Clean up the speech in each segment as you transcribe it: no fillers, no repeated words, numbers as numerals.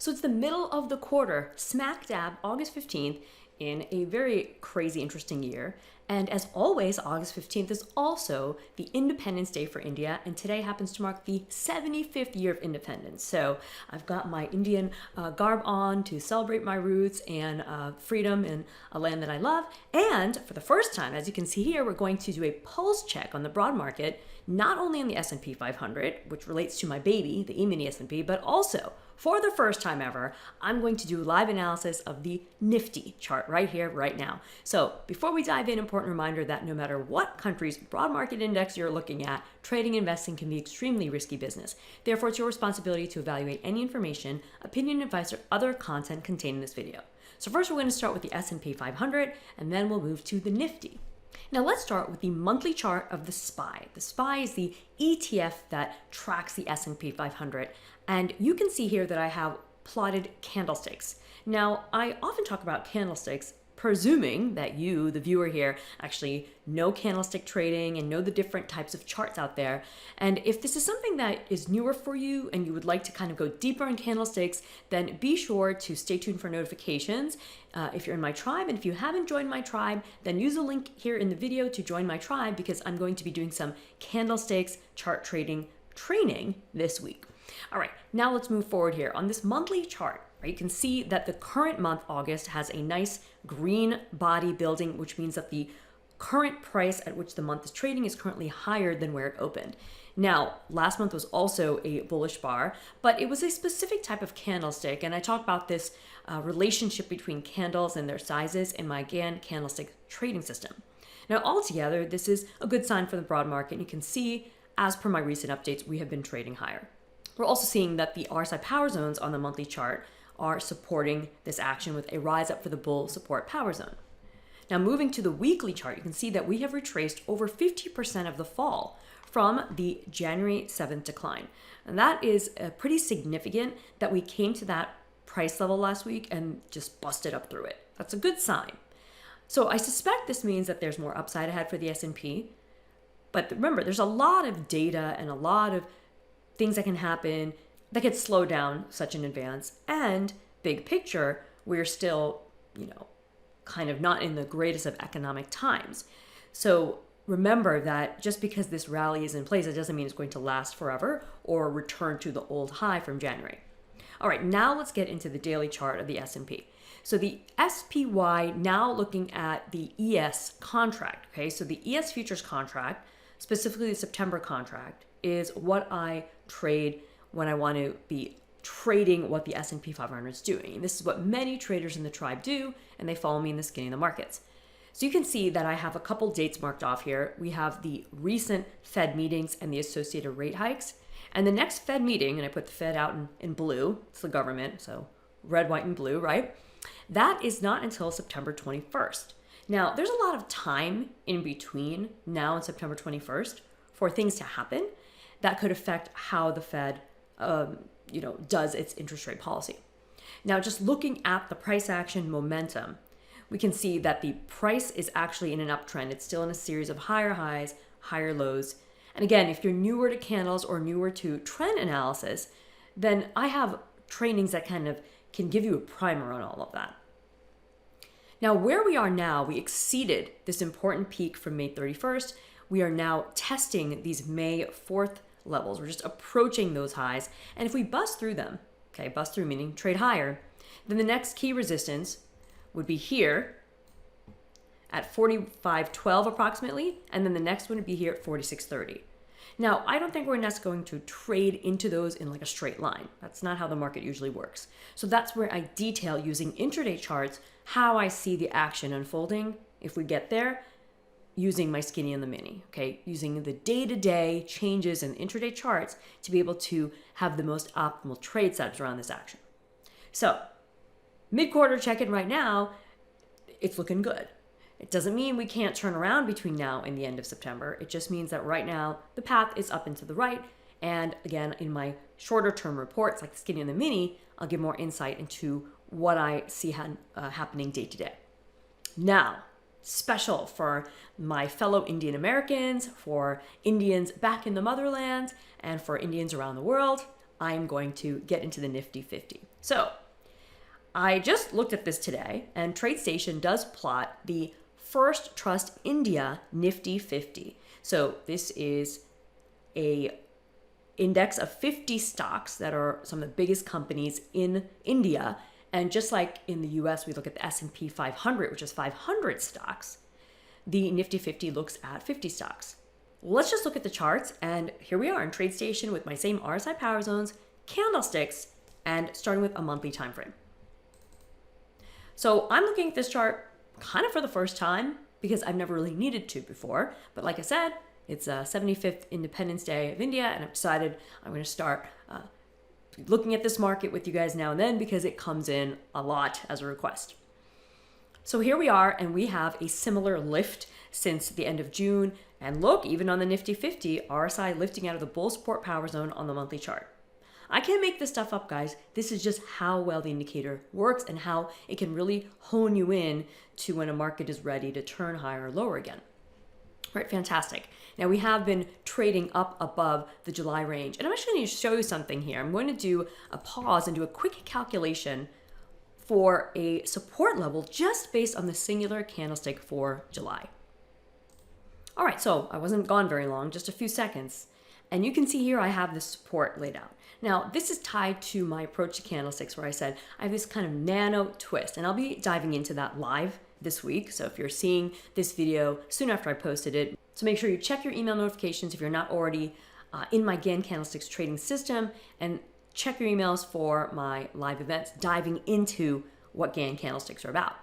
So it's the middle of the quarter, smack dab August 15th, in a very crazy, interesting year. And as always, August 15th is also the Independence Day for India, and today happens to mark the 75th year of independence. So I've got my Indian garb on to celebrate my roots and freedom in a land that I love. And for the first time, as you can see here, we're going to do a pulse check on the broad market, not only on the S&P 500, which relates to my baby, the E-mini S&P, but also, for the first time ever, I'm going to do live analysis of the Nifty chart right here, right now. So before we dive in, important reminder that no matter what country's broad market index you're looking at, trading and investing can be extremely risky business. Therefore, it's your responsibility to evaluate any information, opinion, advice, or other content contained in this video. So first, we're going to start with the S&P 500, and then we'll move to the Nifty. Now let's start with the monthly chart of the SPY. The SPY is the ETF that tracks the S&P 500. And you can see here that I have plotted candlesticks. Now, I often talk about candlesticks, presuming that you, the viewer here, actually know candlestick trading and know the different types of charts out there. And if this is something that is newer for you and you would like to kind of go deeper in candlesticks, then be sure to stay tuned for notifications if you're in my tribe. And if you haven't joined my tribe, then use the link here in the video to join my tribe, because I'm going to be doing some candlesticks chart trading training this week. All right, now let's move forward here. On this monthly chart, right, you can see that the current month, August, has a nice green body building, which means that the current price at which the month is trading is currently higher than where it opened. Now, last month was also a bullish bar, but it was a specific type of candlestick, and I talk about this relationship between candles and their sizes in my GAN candlestick trading system. Now, altogether, this is a good sign for the broad market, and you can see, as per my recent updates, we have been trading higher. We're also seeing that the RSI power zones on the monthly chart are supporting this action with a rise up for the bull support power zone. Now, moving to the weekly chart, you can see that we have retraced over 50% of the fall from the January 7th decline. And that is pretty significant that we came to that price level last week and just busted up through it. That's a good sign. So I suspect this means that there's more upside ahead for the S&P. But remember, there's a lot of data and a lot of things that can happen that could slow down such an advance. And big picture, we're still, kind of not in the greatest of economic times. So remember that just because this rally is in place, it doesn't mean it's going to last forever or return to the old high from January. All right, now let's get into the daily chart of the S&P. So the SPY, now looking at the ES contract, okay? So the ES futures contract, specifically the September contract, is what I trade when I want to be trading what the S&P 500 is doing. And this is what many traders in the tribe do, and they follow me in the skinny of the markets. So you can see that I have a couple dates marked off here. We have the recent Fed meetings and the associated rate hikes. And the next Fed meeting, and I put the Fed out in blue, it's the government, so red, white, and blue, right? That is not until September 21st. Now, there's a lot of time in between now and September 21st for things to happen that could affect how the Fed does its interest rate policy. Now, just looking at the price action momentum, we can see that the price is actually in an uptrend. It's still in a series of higher highs, higher lows. And again, if you're newer to candles or newer to trend analysis, then I have trainings that kind of can give you a primer on all of that. Now, where we are now, we exceeded this important peak from May 31st. We are now testing these May 4th levels. We're just approaching those highs. And if we bust through them, okay, bust through meaning trade higher, then the next key resistance would be here at 45.12 approximately, and then the next one would be here at 46.30. Now, I don't think we're necessarily going to trade into those in like a straight line. That's not how the market usually works. So that's where I detail using intraday charts how I see the action unfolding if we get there, using my skinny and the mini, okay? Using the day-to-day changes in intraday charts to be able to have the most optimal trade setups around this action. So, mid-quarter check-in right now, it's looking good. It doesn't mean we can't turn around between now and the end of September. It just means that right now, the path is up and to the right. And again, in my shorter-term reports, like the skinny and the mini, I'll give more insight into what I see happening day-to-day. Now, special for my fellow Indian Americans, for Indians back in the motherland, and for Indians around the world, I'm going to get into the Nifty 50. So I just looked at this today, and TradeStation does plot the First Trust India Nifty 50. So this is a index of 50 stocks that are some of the biggest companies in India. And just like in the US, we look at the S&P 500, which is 500 stocks. The Nifty 50 looks at 50 stocks. Let's just look at the charts, and here we are in TradeStation with my same RSI power zones, candlesticks, and starting with a monthly time frame. So I'm looking at this chart kind of for the first time because I've never really needed to before. But like I said, it's a 75th Independence Day of India, and I've decided I'm going to start looking at this market with you guys now and then because it comes in a lot as a request. So here we are, and we have a similar lift since the end of June. And look, even on the Nifty 50, RSI lifting out of the bull support power zone on the monthly chart. I can't make this stuff up, guys. This is just how well the indicator works and how it can really hone you in to when a market is ready to turn higher or lower again. All right, fantastic. Now we have been trading up above the July range. And I'm actually going to show you something here. I'm going to do a pause and do a quick calculation for a support level just based on the singular candlestick for July. All right, so I wasn't gone very long, just a few seconds. And you can see here I have this support laid out. Now, this is tied to my approach to candlesticks where I said I have this kind of nano twist, and I'll be diving into that live this week. So if you're seeing this video soon after I posted it, so make sure you check your email notifications if you're not already in my Gann Candlesticks trading system, and check your emails for my live events diving into what Gann Candlesticks are about.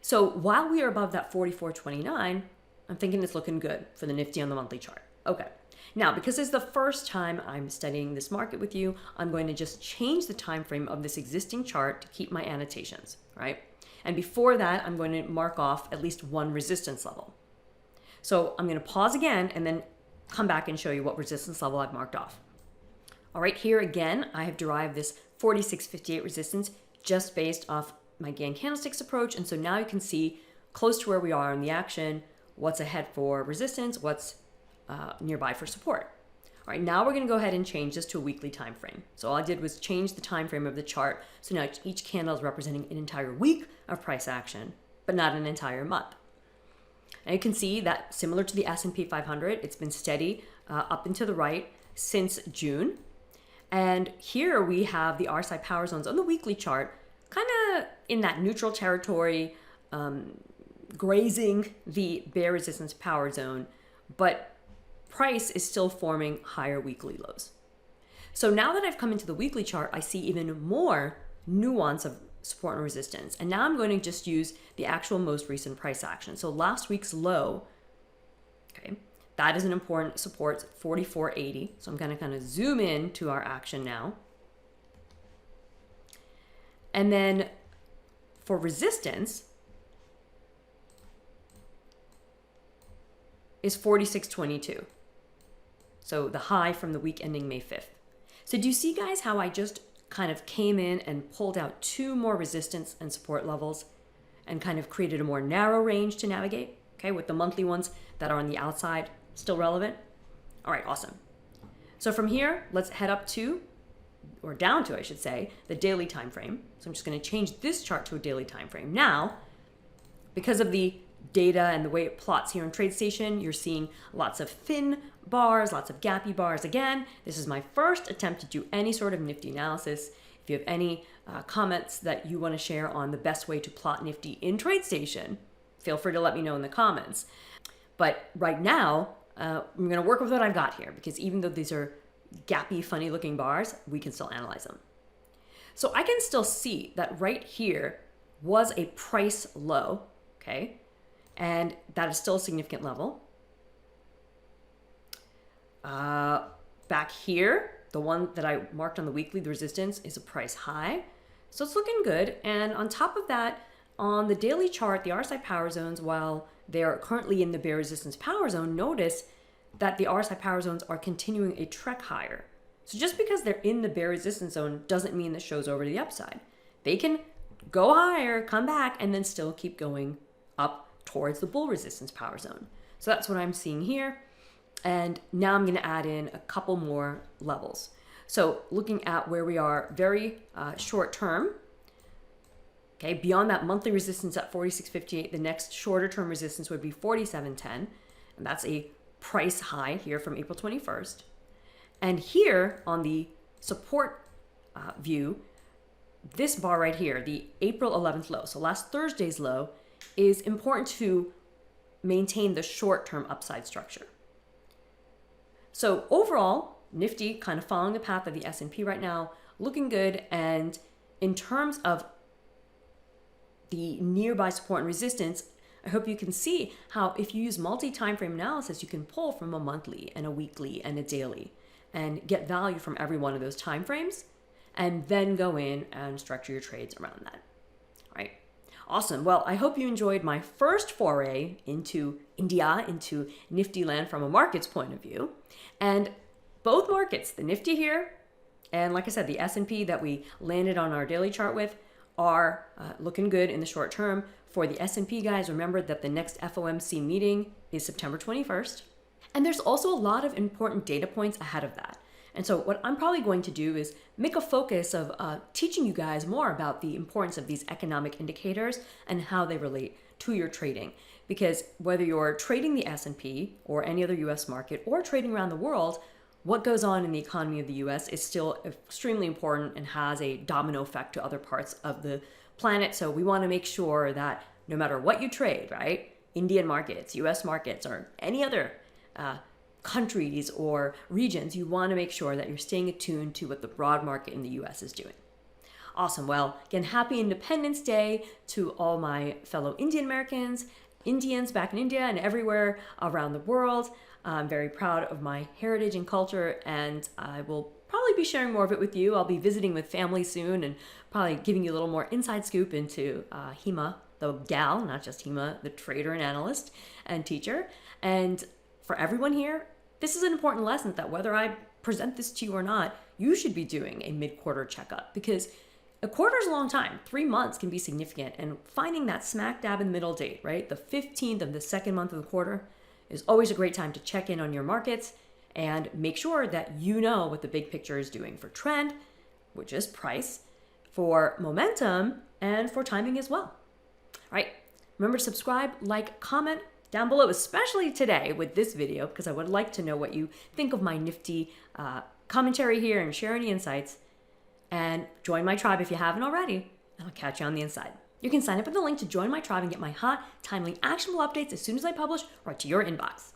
So while we are above that 44.29, I'm thinking it's looking good for the Nifty on the monthly chart. Okay. Now, because it's the first time I'm studying this market with you, I'm going to just change the time frame of this existing chart to keep my annotations, right? And before that, I'm going to mark off at least one resistance level. So I'm going to pause again and then come back and show you what resistance level I've marked off. All right, here again, I have derived this 46.58 resistance just based off my Gann Candlesticks approach. And so now you can see close to where we are in the action, what's ahead for resistance, what's nearby for support. All right, now we're going to go ahead and change this to a weekly time frame. So all I did was change the time frame of the chart. So now each candle is representing an entire week of price action, but not an entire month. And you can see that similar to the S&P 500, it's been steady up and to the right since June. And here we have the RSI power zones on the weekly chart, kind of in that neutral territory, grazing the bear resistance power zone, but price is still forming higher weekly lows. So now that I've come into the weekly chart, I see even more nuance of support and resistance. And now I'm going to just use the actual most recent price action. So last week's low, okay, that is an important support, 44.80. So I'm going to kind of zoom in to our action now. And then for resistance is 46.22. So the high from the week ending May 5th. So do you see, guys, how I just kind of came in and pulled out two more resistance and support levels and kind of created a more narrow range to navigate, okay, with the monthly ones that are on the outside still relevant? All right, awesome. So from here, let's head up to, or down to, I should say, the daily time frame. So I'm just going to change this chart to a daily time frame. Now, because of the data and the way it plots here in TradeStation, you're seeing lots of thin bars, lots of gappy bars. Again, this is my first attempt to do any sort of Nifty analysis. If you have any comments that you want to share on the best way to plot Nifty in TradeStation, feel free to let me know in the comments. But right now, I'm going to work with what I've got here because even though these are gappy, funny looking bars, we can still analyze them. So I can still see that right here was a price low, okay? And that is still a significant level. Back here, the one that I marked on the weekly, the resistance, is a price high. So it's looking good. And on top of that, on the daily chart, the RSI power zones, while they're currently in the bear resistance power zone, notice that the RSI power zones are continuing a trek higher. So just because they're in the bear resistance zone doesn't mean that show's over to the upside. They can go higher, come back, and then still keep going up towards the bull resistance power zone. So that's what I'm seeing here. And now I'm going to add in a couple more levels. So looking at where we are very short term, okay, beyond that monthly resistance at 46.58, the next shorter term resistance would be 47.10, and that's a price high here from April 21st. And here on the support view, this bar right here, the April 11th low, so last Thursday's low, is important to maintain the short-term upside structure. So overall, Nifty kind of following the path of the S&P right now, looking good. And in terms of the nearby support and resistance, I hope you can see how if you use multi-time frame analysis, you can pull from a monthly and a weekly and a daily and get value from every one of those time frames, and then go in and structure your trades around that. All right. Awesome. Well, I hope you enjoyed my first foray into India, into Nifty land from a market's point of view. And both markets, the Nifty here, and like I said, the S&P that we landed on our daily chart with, are looking good in the short term. For the S&P guys, remember that the next FOMC meeting is September 21st. And there's also a lot of important data points ahead of that. And so what I'm probably going to do is make a focus of teaching you guys more about the importance of these economic indicators and how they relate to your trading. Because whether you're trading the S&P or any other US market or trading around the world, what goes on in the economy of the US is still extremely important and has a domino effect to other parts of the planet. So we want to make sure that no matter what you trade, right? Indian markets, US markets, or any other countries or regions, you want to make sure that you're staying attuned to what the broad market in the US is doing. Awesome. Well, again, happy Independence Day to all my fellow Indian Americans, Indians back in India and everywhere around the world. I'm very proud of my heritage and culture, and I will probably be sharing more of it with you. I'll be visiting with family soon and probably giving you a little more inside scoop into Hema, the gal, not just Hema, the trader and analyst and teacher. And for everyone here, this is an important lesson that whether I present this to you or not, you should be doing a mid-quarter checkup, because a quarter is a long time. 3 months can be significant, and finding that smack dab in the middle date, right? The 15th of the second month of the quarter is always a great time to check in on your markets and make sure that you know what the big picture is doing for trend, which is price, for momentum, and for timing as well. All right. Remember to subscribe, like, comment down below, especially today with this video, because I would like to know what you think of my Nifty commentary here and share any insights. And join my tribe if you haven't already, and I'll catch you on the inside. You can sign up with the link to join my tribe and get my hot, timely, actionable updates as soon as I publish right to your inbox.